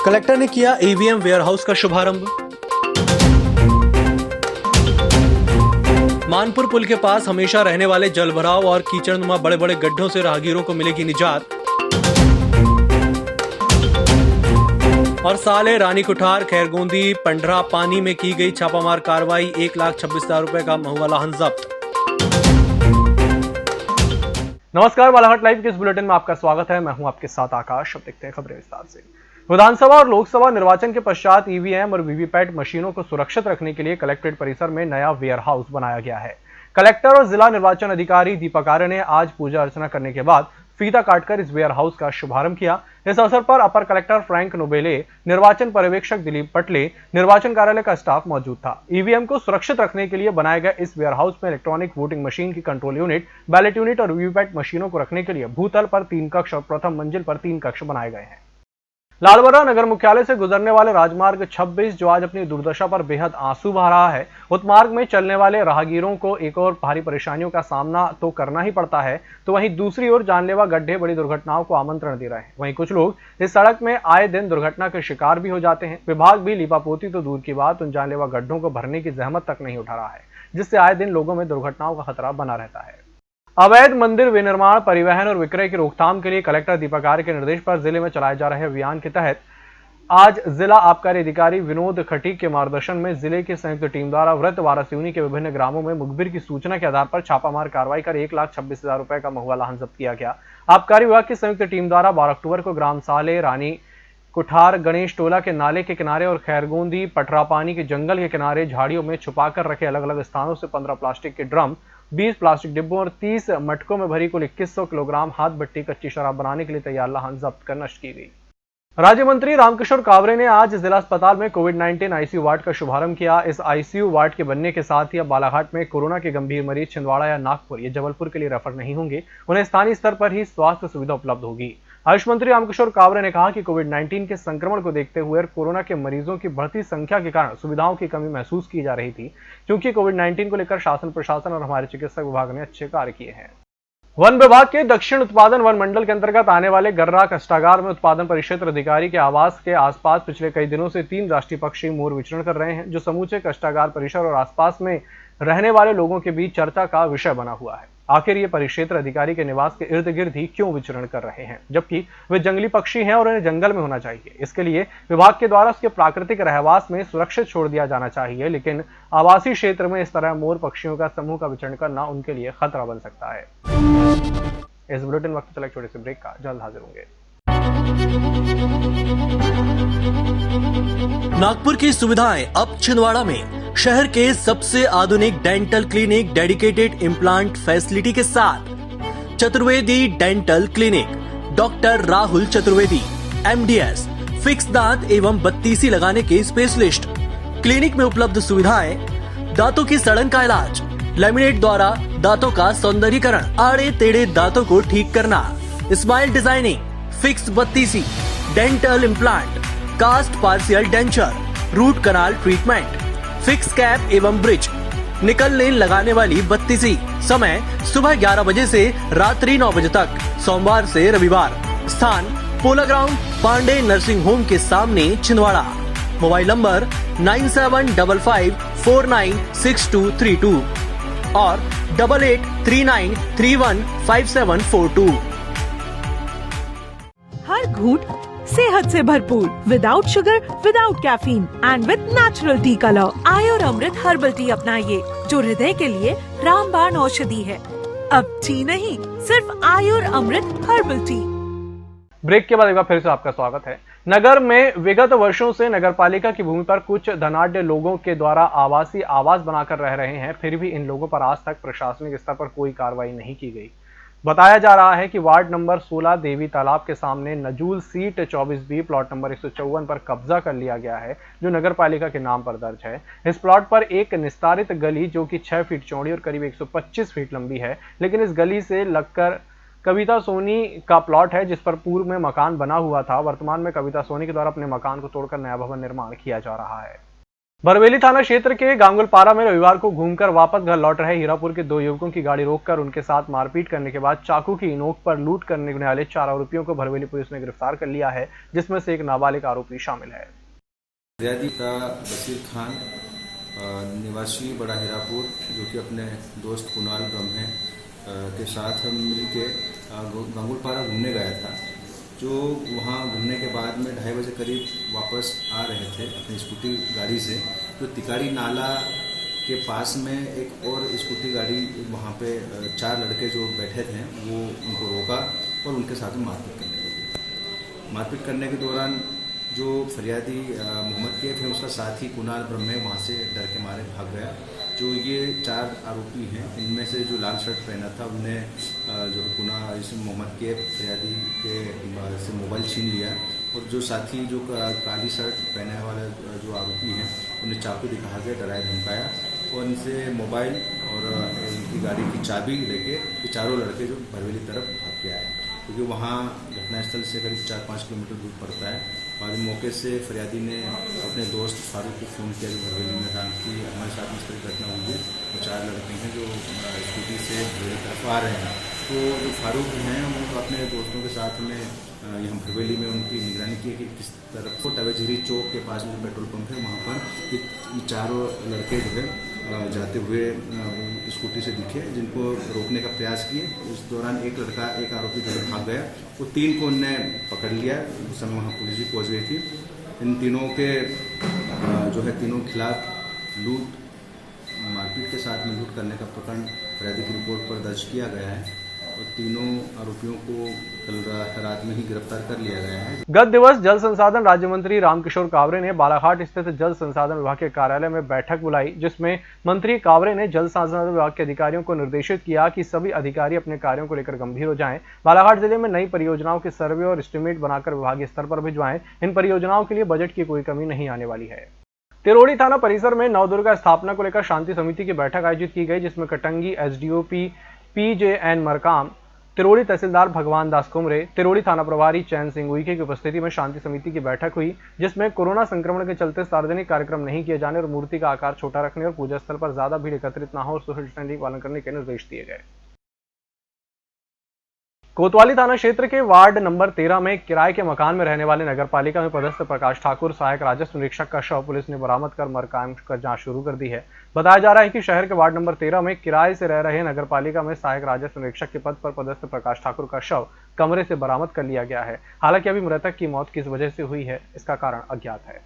Collector ने किया EVM warehouse का शुभारंभ। मानपुर पुल के पास हमेशा रहने वाले जलभराव और कीचड़नुमा बड़े बड़े गड्ढों से राहगीरों को मिलेगी निजात। और साले, रानी कुठार, खैरगोंदी, पंडरा पानी में की गई छापामार कार्रवाई, 1,26,000 रुपए का महुआ लाहन जब्त। नमस्कार, बालाघाट लाइव के इस बुलेटिन में आपका स्वागत है। मैं हूं आपके साथ आकाश। अब देखते हैं खबरें विस्तार से। विधानसभा और लोकसभा निर्वाचन के पश्चात ईवीएम और वीवीपैट मशीनों को सुरक्षित रखने के लिए कलेक्ट्रेट परिसर में नया वेयर हाउस बनाया गया है। कलेक्टर और जिला निर्वाचन अधिकारी दीपक आर्य ने आज पूजा अर्चना करने के बाद फीता काटकर इस वेयर हाउस का शुभारंभ किया। इस अवसर पर अपर कलेक्टर फ्रैंक नोबेले, निर्वाचन पर्यवेक्षक दिलीप पटले, निर्वाचन कार्यालय का स्टाफ मौजूद था। ईवीएम को सुरक्षित रखने के लिए बनाए गए इस वेयर हाउस में इलेक्ट्रॉनिक वोटिंग मशीन की कंट्रोल यूनिट, बैलेट यूनिट और वीवीपैट मशीनों को रखने के लिए भूतल पर 3 कक्ष और प्रथम मंजिल पर 3 कक्ष बनाए गए हैं। लालबर्रा नगर मुख्यालय से गुजरने वाले राजमार्ग 26, जो आज अपनी दुर्दशा पर बेहद आंसू बहा रहा है, उस मार्ग में चलने वाले राहगीरों को एक और भारी परेशानियों का सामना तो करना ही पड़ता है, तो वहीं दूसरी ओर जानलेवा गड्ढे बड़ी दुर्घटनाओं को आमंत्रण दे रहे हैं। वहीं कुछ लोग इस सड़क में आए दिन दुर्घटना के शिकार भी हो जाते हैं। विभाग भी लीपापोती तो दूर की बात, उन जानलेवा गड्ढों को भरने की जहमत तक नहीं उठा रहा है, जिससे आए दिन लोगों में दुर्घटनाओं का खतरा बना रहता है। अवैध मंदिर विनिर्माण, परिवहन और विक्रय की रोकथाम के लिए कलेक्टर दीपक आर्य के निर्देश पर जिले में चलाए जा रहे अभियान के तहत आज जिला आबकारी अधिकारी विनोद खटीक के मार्गदर्शन में जिले की संयुक्त टीम द्वारा व्रत वारासिवनी के विभिन्न ग्रामों में मुखबिर की सूचना के आधार पर छापामार कार्रवाई कर 1,26,000 रुपए का महुआ लाहन जब्त किया गया। आबकारी विभाग की संयुक्त टीम द्वारा 12 अक्टूबर को ग्राम साले, रानी कुठार, गणेश टोला के नाले के किनारे और खैरगोंदी, पटरापानी के जंगल के किनारे झाड़ियों में छुपाकर रखे अलग अलग स्थानों से 15 प्लास्टिक के ड्रम, 20 प्लास्टिक डिब्बों और 30 मटकों में भरी कुल 2100 किलोग्राम हाथ भट्टी कच्ची शराब बनाने के लिए तैयार लाहन जब्त कर नष्ट की गई। राज्य मंत्री रामकिशोर कावरे ने आज जिला अस्पताल में कोविड-19 आईसीयू वार्ड का शुभारंभ किया। इस आईसीयू वार्ड के बनने के साथ ही अब बालाघाट में कोरोना के गंभीर मरीज छिंदवाड़ा या नागपुर या जबलपुर के लिए रेफर नहीं होंगे, उन्हें स्थानीय स्तर पर ही स्वास्थ्य सुविधा उपलब्ध होगी। आयुष मंत्री रामकिशोर कावरे ने कहा कि कोविड-19 के संक्रमण को देखते हुए कोरोना के मरीजों की बढ़ती संख्या के कारण सुविधाओं की कमी महसूस की जा रही थी, क्योंकि कोविड-19 को लेकर शासन प्रशासन और हमारे चिकित्सक विभाग ने अच्छे कार्य किए हैं। वन विभाग के दक्षिण उत्पादन वन मंडल के अंतर्गत आने वाले गर्रा कष्टागार में उत्पादन परिक्षेत्र अधिकारी के आवास के आसपास पिछले कई दिनों से 3 राष्ट्रीय पक्षी मोर विचरण कर रहे हैं, जो समूचे कष्टागार परिसर और आसपास में रहने वाले लोगों के बीच चर्चा का विषय बना हुआ है। आखिर ये परिक्षेत्र अधिकारी के निवास के इर्द गिर्द ही क्यों विचरण कर रहे हैं, जबकि वे जंगली पक्षी हैं और उन्हें जंगल में होना चाहिए। इसके लिए विभाग के द्वारा उसके प्राकृतिक रहवास में सुरक्षित छोड़ दिया जाना चाहिए, लेकिन आवासीय क्षेत्र में इस तरह मोर पक्षियों का समूह का विचरण करना उनके लिए खतरा बन सकता है। इस बुलेटिन वक्त चला एक छोटे से ब्रेक का, जल्द हाजिर होंगे। नागपुर की सुविधाएं अब छिंदवाड़ा में। शहर के सबसे आधुनिक dental clinic, dedicated implant facility के साथ Chaturvedi dental clinic, doctor Rahul Chaturvedi, MDS, fix दांत एवं बत्तीसी लगाने के स्पेशलिस्ट। क्लिनिक में उपलब्ध सुविधाएं: दांतों की सड़न का इलाज, लैमिनेट द्वारा दांतों का सौंदर्यीकरण, आड़े टेढ़े दांतों को ठीक करना, स्माइल डिजाइनिंग, फिक्स बत्तीसी, dental implant, cast partial denture, root canal treatment, fix cap एवं ब्रिज, निकलने लगाने वाली बत्तीसी। समय सुबह 11 बजे से रात्रि 9 बजे तक, सोमवार से रविवार। स्थान पोला ग्राउंड, पांडे नर्सिंग होम के सामने, छिंदवाड़ा। मोबाइल नंबर 9755496232 और 8839315742। हर घूंट सेहत से भरपूर, without sugar, without caffeine and with natural tea colour. Ayur Amrit herbal tea अपनाइए, जो हृदय के लिए रामबाण औषधि है। अब टी नहीं, सिर्फ आयुर अमृत हर्बल टी। ब्रेक के बाद एक बार फिर से आपका स्वागत है। नगर में विगत वर्षों से नगरपालिका की भूमि पर कुछ धनाढ्य लोगों के द्वारा आवासीय आवास बनाकर रह रहे हैं, फिर भी इन लोगों पर आज तक प्रशासनिक स्तर पर कोई कार्रवाई नहीं की गई। बताया जा रहा है कि वार्ड नंबर 16 देवी तालाब के सामने नजूल सीट 24B प्लॉट नंबर 154 पर कब्जा कर लिया गया है, जो नगरपालिका के नाम पर दर्ज है। इस प्लॉट पर एक निस्तारित गली जो कि 6 फीट चौड़ी और करीब 125 फीट लंबी है, लेकिन इस गली से लगकर कविता सोनी का प्लॉट है, जिस पर पूर्व में मकान बना हुआ था। वर्तमान में कविता सोनी के द्वारा अपने मकान को तोड़कर नया भवन निर्माण किया जा रहा है। बरवेली थाना क्षेत्र के गांगुलपारा में रविवार को घूमकर वापस घर लौट रहे हीरापुर के 2 युवकों की गाड़ी रोककर उनके साथ मारपीट करने के बाद चाकू की नोक पर लूट करने वाले 4 आरोपियों को बरवेली पुलिस ने गिरफ्तार कर लिया है, जिसमें से एक नाबालिग आरोपी शामिल है। बशीर खान निवासी बड़ा हीरापुर, जो कि अपने दोस्त कुणाल ब्रह्मे के साथ हम मिलके गांगुलपारा घूमने गया था। जो वहाँ घूमने के बाद में 2:30 बजे करीब वापस आ रहे थे अपनी स्कूटी गाड़ी से, तो तिकारी नाला के पास में एक और स्कूटी गाड़ी, वहाँ पे 4 लड़के जो बैठे थे वो उनको रोका और उनके साथ में मारपीट करने लगे। मारपीट करने के दौरान जो फरियादी मोहम्मद कैफ है, उसका साथी कुणाल ब्रह्मे वहाँ से डर के मारे भाग गया। जो ये 4 आरोपी हैं, इनमें से जो लाल शर्ट पहना था उन्हें जो मोहम्मद कैफ फरियादी के से मोबाइल छीन लिया, और जो साथी जो काली शर्ट पहने वाले जो आरोपी हैं उन्हें चाकू दिखा के डराया धमकाया और इनसे मोबाइल और इनकी गाड़ी की चाबी लेके ये 4 लड़के जो बरवेली तरफ भाग के आए, क्योंकि वहाँ घटनास्थल से करीब 4-5 किलोमीटर दूर पड़ता है। बाद मौके से फरियादी ने अपने दोस्त फारूक को फ़ोन किया जो बरवेली में था कि हमारे साथ इस तरह घटना हुई है, वो 4 लड़के हैं जो स्कूटी से बरवेली तरफ आ रहे हैं। तो जो फारूक हैं वो अपने दोस्तों के साथ में यहाँ बरवेली में उनकी निगरानी की कि किस तरफ को टवेझरी चौक के पास में पेट्रोल पंप है, वहाँ पर ये 4 लड़के जो है जाते हुए स्कूटी से दिखे, जिनको रोकने का प्रयास किए। उस दौरान एक आरोपी जो भाग गया, वो 3 को उनने पकड़ लिया। उस समय वहाँ पुलिस भी पहुँच गई थी। इन तीनों के जो है तीनों के खिलाफ मारपीट के साथ में लूट करने का प्रकरण फरियादी की रिपोर्ट पर दर्ज किया गया है और तीनों आरोपियों को कल रात में ही गिरफ्तार कर लिया गया है। गत दिवस जल संसाधन राज्य मंत्री रामकिशोर कावरे ने बालाघाट स्थित जल संसाधन विभाग के कार्यालय में बैठक बुलाई, जिसमें मंत्री कावरे ने जल संसाधन विभाग के अधिकारियों को निर्देशित किया कि सभी अधिकारी अपने कार्यों को लेकर गंभीर हो जाएं। बालाघाट जिले में नई परियोजनाओं के सर्वे और एस्टीमेट बनाकर विभागीय स्तर पर भिजवाएं। इन परियोजनाओं के लिए बजट की कोई कमी नहीं आने वाली है। तिरोड़ी थाना परिसर में नवदुर्गा स्थापना को लेकर शांति समिति की बैठक आयोजित की गई, जिसमें कटंगी एसडीओपी PJN मरकाम, तिरोड़ी तहसीलदार भगवान दास कुमरे, तिरोड़ी थाना प्रभारी चैन सिंह उइके की उपस्थिति में शांति समिति की बैठक हुई, जिसमें कोरोना संक्रमण के चलते सार्वजनिक कार्यक्रम नहीं किए जाने और मूर्ति का आकार छोटा रखने और पूजा स्थल पर ज्यादा भीड़ एकत्रित न हो और सोशल डिस्टेंसिंग पालन करने के निर्देश दिए गए। कोतवाली थाना क्षेत्र के वार्ड नंबर 13 में किराए के मकान में रहने वाले नगरपालिका में पदस्थ प्रकाश ठाकुर सहायक राजस्व निरीक्षक का शव पुलिस ने बरामद कर मरकाम कर जांच शुरू कर दी है। बताया जा रहा है कि शहर के वार्ड नंबर 13 में किराए से रह रहे नगरपालिका में सहायक राजस्व निरीक्षक के पद पर पदस्थ प्रकाश ठाकुर का शव कमरे से बरामद कर लिया गया है। हालांकि अभी मृतक की मौत किस वजह से हुई है, इसका कारण अज्ञात है।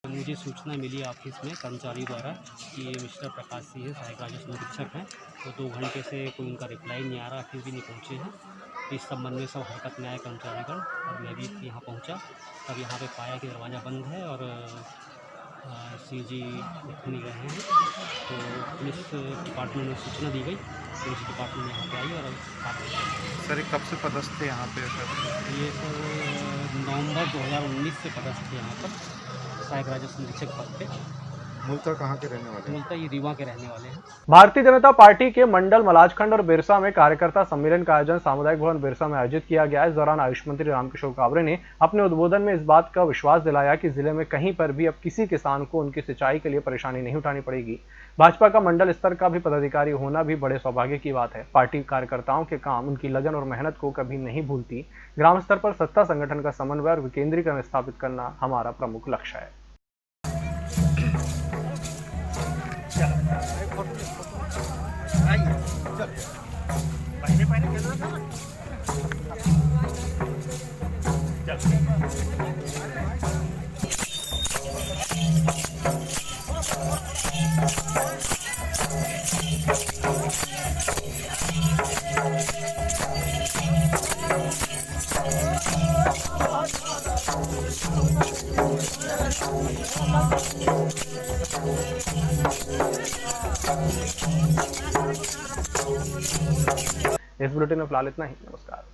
मुझे सूचना मिली ऑफिस में कर्मचारी द्वारा कि ये मिस्टर प्रकाश सिंह सहायक राजस्व निरीक्षक हैं, तो 2 घंटे से कोई उनका रिप्लाई नहीं आ रहा, फिर भी नहीं पहुँचे हैं। इस संबंध में सब हरकत में आए कर्मचारीगण और मैं भी यहाँ पहुँचा, तब यहाँ पे पाया कि दरवाज़ा बंद है और CG नहीं रहे हैं। तो पुलिस डिपार्टमेंट में सूचना दी गई, पुलिस डिपार्टमेंट यहाँ पे आई और सर कब से पदस्थ थे यहाँ पे? ये सर नवंबर 2019 से पदस्थ थे यहाँ पर सहायक राजस्व निरीक्षक पद पे। मूलतः कहाँ के रहने वाले? मूलतः ये रीवा के रहने वाले हैं। भारतीय जनता पार्टी के मंडल मलाजखंड और बिरसा में कार्यकर्ता सम्मेलन का आयोजन सामुदायिक भवन बिरसा में आयोजित किया गया। इस दौरान आयुष मंत्री रामकिशोर कावरे ने अपने उद्बोधन में इस बात का विश्वास दिलाया कि जिले में कहीं पर भी अब किसी किसान को उनकी सिंचाई के लिए परेशानी नहीं उठानी पड़ेगी। भाजपा का मंडल स्तर का भी पदाधिकारी होना भी बड़े सौभाग्य की बात है। पार्टी कार्यकर्ताओं के काम, उनकी लगन और मेहनत को कभी नहीं भूलती। ग्राम स्तर पर सत्ता संगठन का समन्वय और विकेंद्रीकरण स्थापित करना हमारा प्रमुख लक्ष्य है। इस बुलेटिन में फिलहाल इतना ही। नमस्कार।